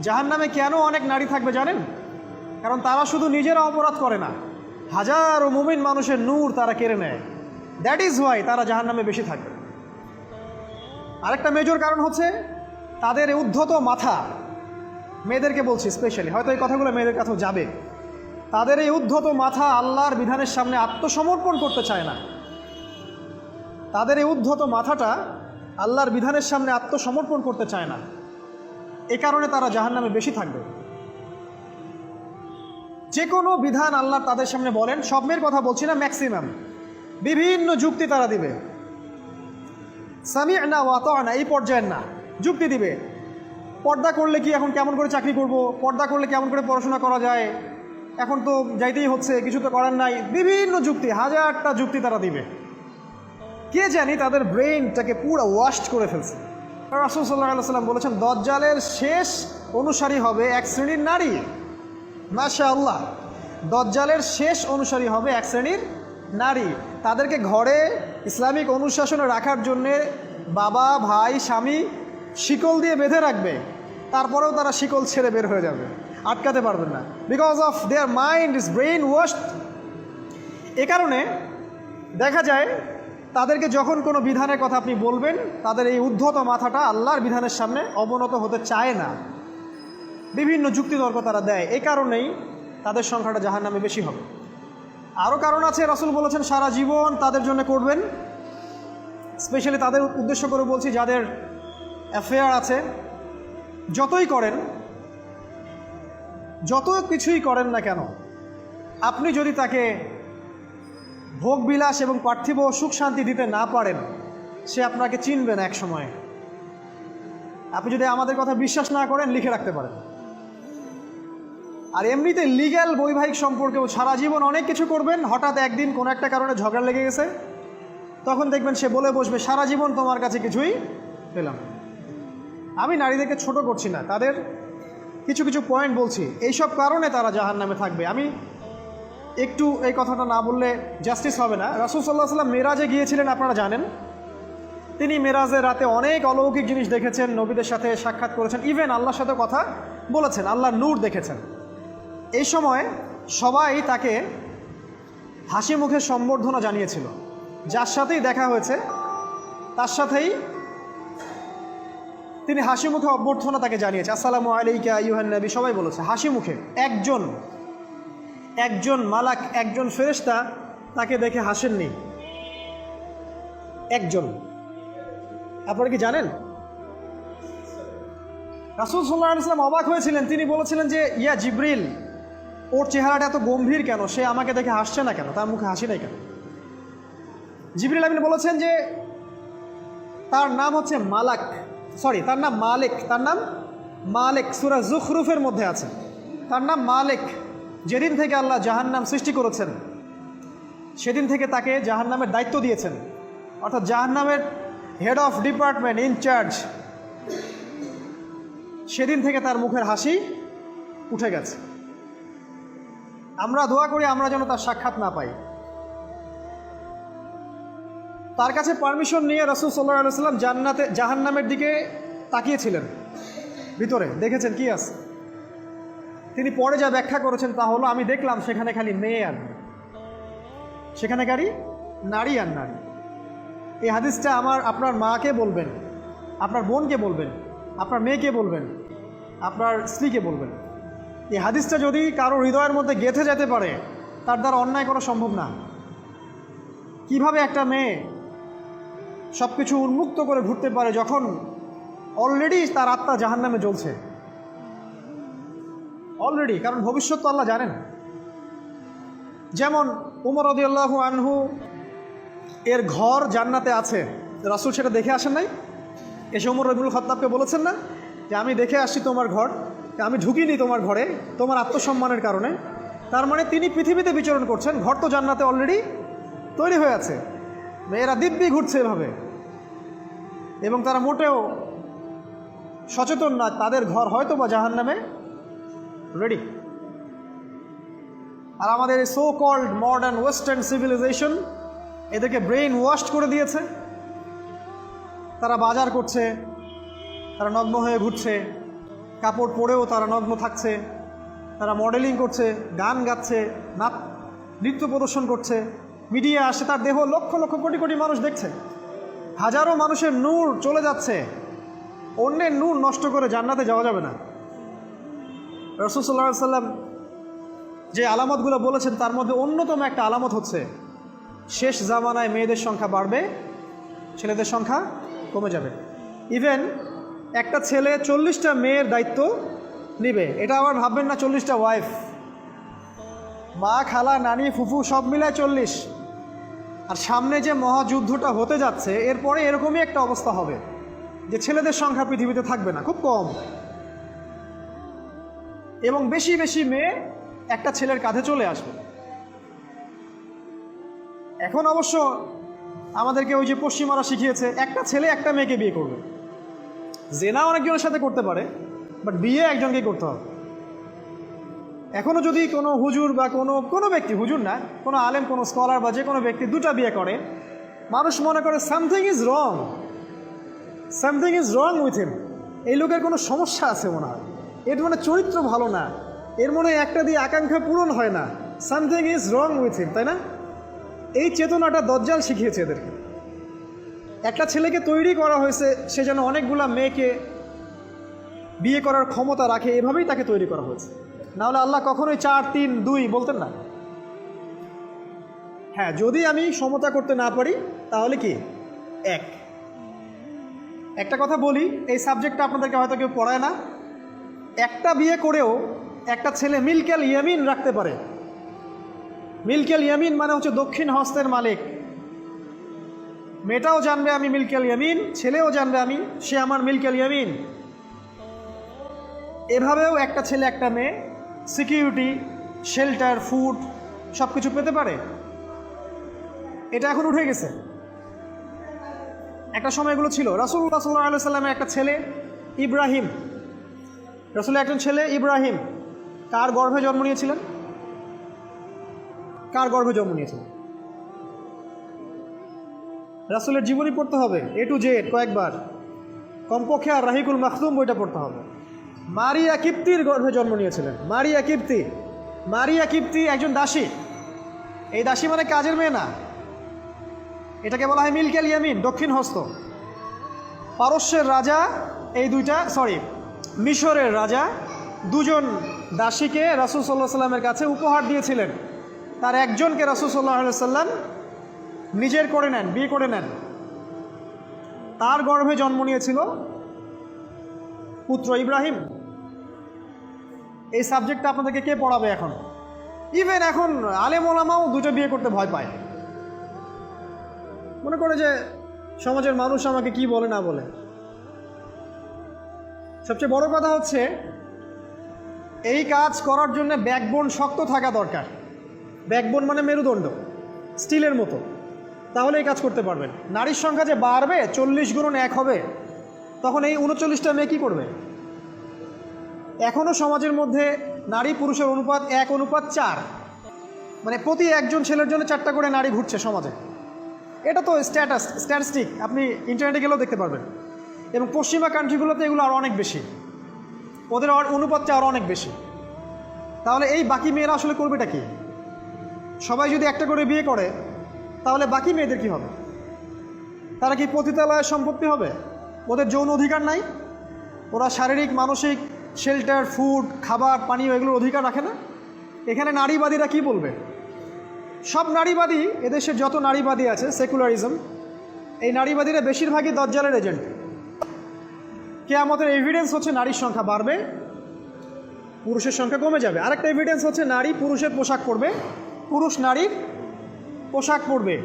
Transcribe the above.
জাহান্নামে কেন অনেক নারী থাকবে জানেন? কারণ তারা শুধু নিজেরা অপরাধ করে না, হাজারো মুমিন মানুষের নূর তারা কেড়ে নেয়। দ্যাট ইজ ওয়াই তারা জাহান্নামে বেশি থাকবে। আরেকটা মেজর কারণ হচ্ছে তাদের উদ্ধত মাথা। মেয়েদেরকে বলছি স্পেশালি, হয়তো এই কথাগুলো মেয়েদের কাছেও যাবে। তাদের এই উদ্ধত মাথা আল্লাহর বিধানের সামনে আত্মসমর্পণ করতে চায় না। তাদের এই উদ্ধত মাথাটা আল্লাহর বিধানের সামনে আত্মসমর্পণ করতে চায় না, এ কারণে তারা জাহান্নামে বেশি থাকবে। যে কোনো বিধান আল্লাহ তাদের সামনে বলেন, সব মেয়ের কথা বলছি না, ম্যাক্সিমাম বিভিন্ন যুক্তি তারা দিবে। সামি'না ওয়া আতা'না এই পর্যায়ের না, যুক্তি দিবে। পর্দা করলে কি এখন কেমন করে চাকরি করব, পর্দা করলে কেমন করে পড়াশোনা করা যায়, এখন তো যাইতেই হচ্ছে, কিছু তো করার নাই, বিভিন্ন যুক্তি, হাজারটা যুক্তি তারা দিবে। কে জানি তাদের ব্রেইনটাকে পুরো ওয়াশ করে ফেলছে। রাসূল সাল্লাল্লাহু আলাইহি ওয়াসাল্লাম বলেছেন, দজ্জালের শেষ অনুসারী হবে এক শ্রেণীর নারী। মাশাআল্লাহ, দজ্জালের শেষ অনুসারী হবে এক শ্রেণীর নারী। তাদেরকে ঘরে ইসলামিক অনুশাসনে রাখার জন্যে বাবা, ভাই, স্বামী শিকল দিয়ে বেঁধে রাখবে, তারপরেও তারা শিকল ছেড়ে বের হয়ে যাবে, আটকাতে পারবেন না, because of their mind is brainwashed. এ কারণে দেখা যায় তাদেরকে যখন কোনো বিধানের কথা আপনি বলবেন, তাদের এই উদ্ধত মাথাটা আল্লাহর বিধানের সামনে অবনত হতে চায় না, বিভিন্ন যুক্তিতর্ক তারা দেয়। এই কারণেই তাদের সংখ্যাটা জাহান্নামে বেশি হবে। আরও কারণ আছে, রাসূল বলেছেন সারা জীবন তাদের জন্য করবেন। স্পেশালি তাদের উদ্দেশ্য করে বলছি, যাদের অ্যাফেয়ার আছে, যতই করেন, যত কিছুই করেন না কেন, আপনি যদি তাকে ভোগবিলাস এবং পার্থিব সুখ শান্তি দিতে না পারেন, সে আপনাকে চিনবে না এক সময়। আপনি যদি আমাদের কথা বিশ্বাস না করেন, লিখে রাখতে পারেন। আর এমনিতে লিগ্যাল বৈবাহিক সম্পর্কেও সারা জীবন অনেক কিছু করবেন, হঠাৎ একদিন কোনো একটা কারণে ঝগড়া লেগে গেছে, তখন দেখবেন সে বলে বসবে, সারা জীবন তোমার কাছে কিছুই পেলাম। আমি নারীদেরকে ছোট করছি না, তাদের কিছু কিছু পয়েন্ট বলছি, এইসব কারণে তারা জাহান্নামে থাকবে। আমি একটু এই কথাটা না বললে জাস্টিস হবে না। রাসূল সাল্লাল্লাহু আলাইহি ওয়াসাল্লাম মেরাজে গিয়েছিলেন, আপনারা জানেন। তিনি মেরাজের রাতে অনেক অলৌকিক জিনিস দেখেছেন, নবীদের সাথে সাক্ষাৎ করেছেন, ইভেন আল্লাহর সাথে কথা বলেছেন, আল্লাহর নূর দেখেছেন। এই সময় সবাই তাকে হাসি মুখে সম্বর্ধনা জানিয়েছিল। যার সাথেই দেখা হয়েছে তার সাথেই তিনি হাসি মুখে অভ্যর্থনা তাকে জানিয়েছে, আসসালামু আলাইকা আইয়ুহান নবী, সবাই বলেছে হাসি মুখে। একজন মালাক, একজন ফেরেশতা তাকে দেখে হাসেননি, একজন। আপনারা কি জানেন? রাসূল সাল্লাল্লাহু আলাইহি ওয়াসাল্লাম অবাক হয়েছিলেন। তিনি বলেছিলেন যে, ইয়া জিবরিল, ওর চেহারাটা এত গম্ভীর কেন, সে আমাকে দেখে হাসছে না কেন, তার মুখে হাসি নাই কেন? জিবরিল আমিন বলেছেন যে তার নাম হচ্ছে মালাক, সরি তার নাম মালিক, তার নাম মালিক, সূরা যুখরুফের মধ্যে আছে, তার নাম মালিক। যেদিন থেকে আল্লাহ জাহান্নাম সৃষ্টি করেছেন, সেদিন থেকে তাকে জাহান্নামের দায়িত্ব দিয়েছেন, অর্থাৎ জাহান্নামের হেড অফ ডিপার্টমেন্ট, ইনচার্জ। সেদিন থেকে তার মুখের হাসি উঠে গেছে। আমরা দোয়া করি আমরা যেন তার সাক্ষাৎ না পাই। তার কাছে পারমিশন নিয়ে রাসূল সাল্লাল্লাহু আলাইহি ওয়াসাল্লাম জাহান্নামের দিকে তাকিয়েছিলেন, ভিতরে দেখেছেন কি আছে। তিনি পরে যা ব্যাখ্যা করেছেন তা হলো, আমি দেখলাম সেখানে খালি মেয়ে আর মেয়ে, সেখানে খালি নারী আর নারী। এই হাদিসটা আপনার মাকে বলবেন, আপনার বোনকে বলবেন, আপনার মেয়েকে বলবেন, আপনার স্ত্রীকে বলবেন। এই হাদিসটা যদি কারো হৃদয়ের মধ্যে গেঁথে যেতে পারে, তার দ্বারা অন্যায় করা সম্ভব না। কিভাবে একটা মেয়ে সব কিছু উন্মুক্ত করে ঘুরতে পারে যখন অলরেডি তার আত্মা জাহান্নামে জ্বলছে, অলরেডি, কারণ ভবিষ্যৎ তো আল্লাহ জানেন। যেমন উমর রাদিয়াল্লাহু আনহু এর ঘর জান্নাতে আছে, রাসূল সেটা দেখে আসেন নাই? এসে উমর ইবনুল খাত্তাবকে বলেছেন না যে আমি দেখে আসছি তোমার ঘর, আমি ঢুকিনি তোমার ঘরে তোমার আত্মসম্মানের কারণে। তার মানে তিনি পৃথিবীতে বিচরণ করছেন, ঘর তো জান্নাতে অলরেডি তৈরি হয়ে আছে। মেয়েরা দিব্যি ঘুরছে এভাবে, এবং তারা মোটেও সচেতন না, তাদের ঘর হয়তো বা জাহান্নামে রেডি। আর আমাদের এই so called modern western civilisation এদেরকে ব্রেইন ওয়াশ করে দিয়েছে। তারা বাজার করছে, তারা নগ্ন হয়ে ঘুরছে, কাপড় পরেও তারা নগ্ন থাকছে, তারা মডেলিং করছে, গান গাচ্ছে, নৃত্য প্রদর্শন করছে, মিডিয়া আসে, তার দেহ লক্ষ লক্ষ কোটি কোটি মানুষ দেখছে, হাজারো মানুষের নূর চলে যাচ্ছে। অন্যের নূর নষ্ট করে জান্নাতে যাওয়া যাবে না। রাসূল সাল্লাল্লাহু আলাইহি ওয়াসাল্লাম যে আলামতগুলো বলেছেন তার মধ্যে অন্যতম একটা আলামত হচ্ছে শেষ জামানায় মেয়েদের সংখ্যা বাড়বে, ছেলেদের সংখ্যা কমে যাবে। ইভেন একটা ছেলে 40টা মেয়ের দায়িত্ব নিবে। এটা আবার ভাববেন না 40টা ওয়াইফ, মা, খালা, নানি, ফুফু সব মিলায় 40। আর সামনে যে মহাযুদ্ধটা হতে যাচ্ছে এরপরে এরকমই একটা অবস্থা হবে যে ছেলেদের সংখ্যা পৃথিবীতে থাকবে না, খুব কম, এবং বেশি বেশি মেয়ে একটা ছেলের কাঁধে চলে আসবে। এখন অবশ্য আমাদেরকে ওই যে পশ্চিমারা শিখিয়েছে একটা ছেলে একটা মেয়েকে বিয়ে করবে। জেনা অনেকজনের সাথে করতে পারে, বাট বিয়ে একজনকেই করতে হবে। এখনও যদি কোনো হুজুর বা কোনো ব্যক্তি, হুজুর না, কোনো আলেম, কোনো স্কলার বা যে কোনো ব্যক্তি দুটা বিয়ে করে, মানুষ মনে করে something is wrong, something is wrong with him. এই লোকের কোনো সমস্যা আছে মনে হয়, এর মানে চরিত্র ভালো না, এর মনে একটা দিয়ে আকাঙ্ক্ষা পূরণ হয় না, something is wrong with him, তাই না? এই চেতনাটা দজ্জাল শিখিয়েছে এদেরকে। একটা ছেলেকে তৈরি করা হয়েছে সে যেন অনেকগুলা মেয়েকে বিয়ে করার ক্ষমতা রাখে, এভাবেই তাকে তৈরি করা হয়েছে। নাহলে আল্লাহ কখনোই 4, 3, 2 বলতেন না। হ্যাঁ, যদি আমি সমতা করতে না পারি তাহলে কি একটা কথা বলি, এই সাবজেক্টটা আপনাদেরকে হয়তো কেউ পড়ায় না। একটা বিয়ে করেও একটা ছেলে মিলকেল ইয়ামিন রাখতে পারে। মিলকেল ইয়ামিন মানে হচ্ছে দক্ষিণ হস্তের মালিক। মেয়েটাও জানবে আমি মিলকেল ইয়ামিন, ছেলেও জানবে সে আমার মিলকেল ইয়ামিন। এভাবেও একটা ছেলে একটা মেয়ে সিকিউরিটি, শেল্টার, ফুড সব কিছু পেতে পারে। এটা এখন উঠে গেছে, একটা সময় এগুলো ছিল। রাসূলুল্লাহ সাল্লাল্লাহু আলাইহি ওয়াসাল্লামের একটা ছেলে ইব্রাহিম, রাসূলের একজন ছেলে ইব্রাহিম কার গর্ভে জন্ম নিয়েছিলেন? কার গর্ভে জন্ম নিয়েছিলেন? রাসূলের জীবনী পড়তে হবে A to Z কয়েকবার, কমপক্ষে আর রাহিকুল মাখতুম বইটা পড়তে হবে। মারিয়া কিপ্তির গর্ভে জন্ম নিয়েছিলেন। মারিয়া কিপ্তি একজন দাসী। এই দাসী মানে কাজের মেয়ে না, এটাকে বলা হয় মিলকেল ইয়ামিন, দক্ষিণ হস্ত। পারস্যের রাজা মিশরের রাজা দুজন দাসীকে রাসূল সাল্লাল্লাহু আলাইহি ওয়াসাল্লামের কাছে উপহার দিয়েছিলেন। তার একজনকে রাসূল সাল্লাল্লাহু আলাইহি ওয়াসাল্লাম নিজের করে নেন, বিয়ে করে নেন। তার গর্ভে জন্ম নিয়েছিল পুত্র ইব্রাহিম। এই সাবজেক্টটা আপনাদেরকে কে পড়াবে এখন? ইভেন এখন আলেম ওলামাও দুটো বিয়ে করতে ভয় পায়, মনে করে যে সমাজের মানুষ আমাকে কি বলে না বলে। সবচেয়ে বড় কথা হচ্ছে এই কাজ করার জন্য ব্যাকবোন শক্ত থাকা দরকার। ব্যাকবোন মানে মেরুদণ্ড, স্টিলের মতো, তাহলে এই কাজ করতে পারবেন। নারীর সংখ্যা যে বাড়বে, 40 গুণন 1 হবে, তখন এই 39টা মেয়ে কী করবে? এখনও সমাজের মধ্যে নারী পুরুষের অনুপাত 1:4, মানে প্রতি একজন ছেলের জন্য 4টা করে নারী ঘুরছে সমাজে। এটা তো স্ট্যাটিস্টিক, আপনি ইন্টারনেটে গেলেও দেখতে পারবেন। এবং পশ্চিমা কান্ট্রিগুলোতে এগুলো আরও অনেক বেশি, ওদের অনুপাতটা আরও অনেক বেশি। তাহলে এই বাকি মেয়েরা আসলে করবেটা কি? সবাই যদি একটা করে বিয়ে করে তাহলে বাকি মেয়েদের কি হবে? তারা কি পতিতালয়ের সম্পত্তি হবে? ওদের যৌন অধিকার নাই? ওরা শারীরিক, মানসিক, শেল্টার, ফুড, খাবার, পানীয় এগুলোর অধিকার রাখে না? এখানে নারীবাদীরা কি বলবে? সব নারীবাদী, এদেশের যত নারীবাদী আছে, সেকুলারিজম, এই নারীবাদীরা বেশিরভাগই দজ্জালের এজেন্ট। কিয়ামতের এভিডেন্স হচ্ছে নারীর সংখ্যা বাড়বে, পুরুষের সংখ্যা কমে যাবে। আরেকটা এভিডেন্স হচ্ছে নারী পুরুষের পোশাক পরবে, পুরুষ নারীর পোশাক পরবে।